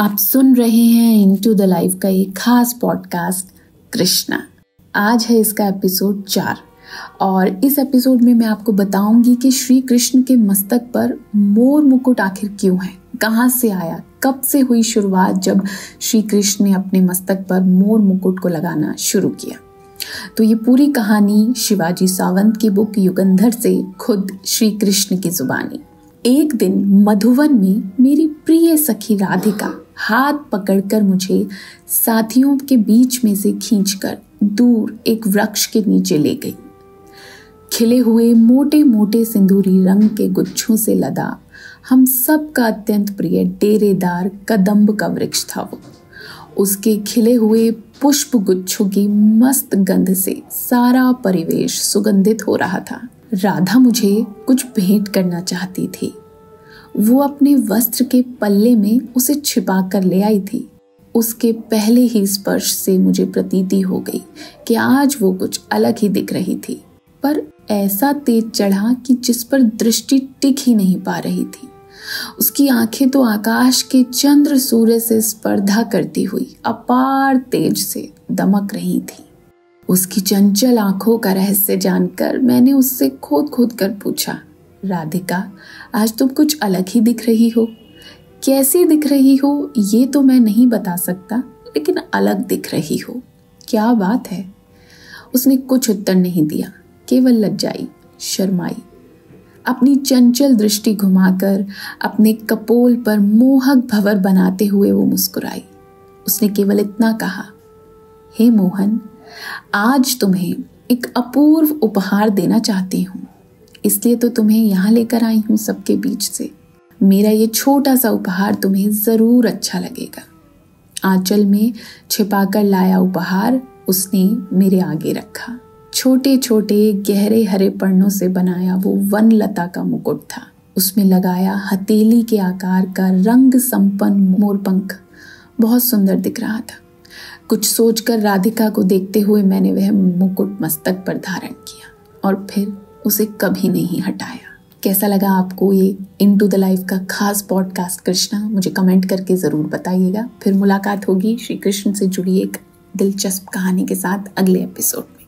आप सुन रहे हैं इनटू द लाइफ का एक खास पॉडकास्ट कृष्णा। आज है इसका एपिसोड 4 और इस एपिसोड में मैं आपको बताऊंगी कि श्री कृष्ण के मस्तक पर मोर मुकुट आखिर क्यों है, कहाँ से आया, कब से हुई शुरुआत जब श्री कृष्ण ने अपने मस्तक पर मोर मुकुट को लगाना शुरू किया। तो ये पूरी कहानी शिवाजी सावंत की बुक युगंधर से खुद श्री कृष्ण की जुबानी। एक दिन मधुवन में मेरी प्रिय सखी राधिका हाथ पकड़कर मुझे साथियों के बीच में से खींचकर दूर एक वृक्ष के नीचे ले गई। खिले हुए मोटे मोटे सिंदूरी रंग के गुच्छों से लदा हम सब का अत्यंत प्रिय डेरेदार कदम्ब का वृक्ष था वो। उसके खिले हुए पुष्प गुच्छों की मस्त गंध से सारा परिवेश सुगंधित हो रहा था। राधा मुझे कुछ भेंट करना चाहती थी। वो अपने वस्त्र के पल्ले में उसे छिपा कर ले आई थी। उसके पहले ही स्पर्श से मुझे प्रतीति हो गई कि आज वो कुछ अलग ही दिख रही थी, पर ऐसा तेज चढ़ा कि जिस पर दृष्टि टिक ही नहीं पा रही थी। उसकी आंखें तो आकाश के चंद्र सूर्य से स्पर्धा करती हुई अपार तेज से दमक रही थी। उसकी चंचल आंखों का रहस्य जानकर मैंने उससे खोद खोद कर पूछा, राधिका, आज तुम कुछ अलग ही दिख रही हो। कैसी दिख रही हो ये तो मैं नहीं बता सकता, लेकिन अलग दिख रही हो। क्या बात है? उसने कुछ उत्तर नहीं दिया, केवल लज्जाई, शर्माई। अपनी चंचल दृष्टि घुमाकर अपने कपोल पर मोहक भंवर बनाते हुए वो मुस्कुराई। उसने केवल इतना कहा, हे मोहन, आज तुम्हें एक अपूर्व उपहार देना चाहती हूँ, इसलिए तो तुम्हें यहाँ लेकर आई हूँ सबके बीच से। मेरा ये छोटा सा उपहार तुम्हें जरूर अच्छा लगेगा। आंचल में छिपाकर लाया उपहार उसने मेरे आगे रखा। छोटे छोटे गहरे हरे पर्णों से बनाया वो वन लता का मुकुट था। उसमें लगाया हथेली के आकार का रंग संपन्न मोरपंख बहुत सुंदर दिख रहा था। कुछ सोचकर राधिका को देखते हुए मैंने वह मुकुट मस्तक पर धारण किया और फिर उसे कभी नहीं हटाया। कैसा लगा आपको ये इनटू द लाइफ का खास पॉडकास्ट कृष्णा? मुझे कमेंट करके ज़रूर बताइएगा। फिर मुलाकात होगी श्री कृष्ण से जुड़ी एक दिलचस्प कहानी के साथ अगले एपिसोड में।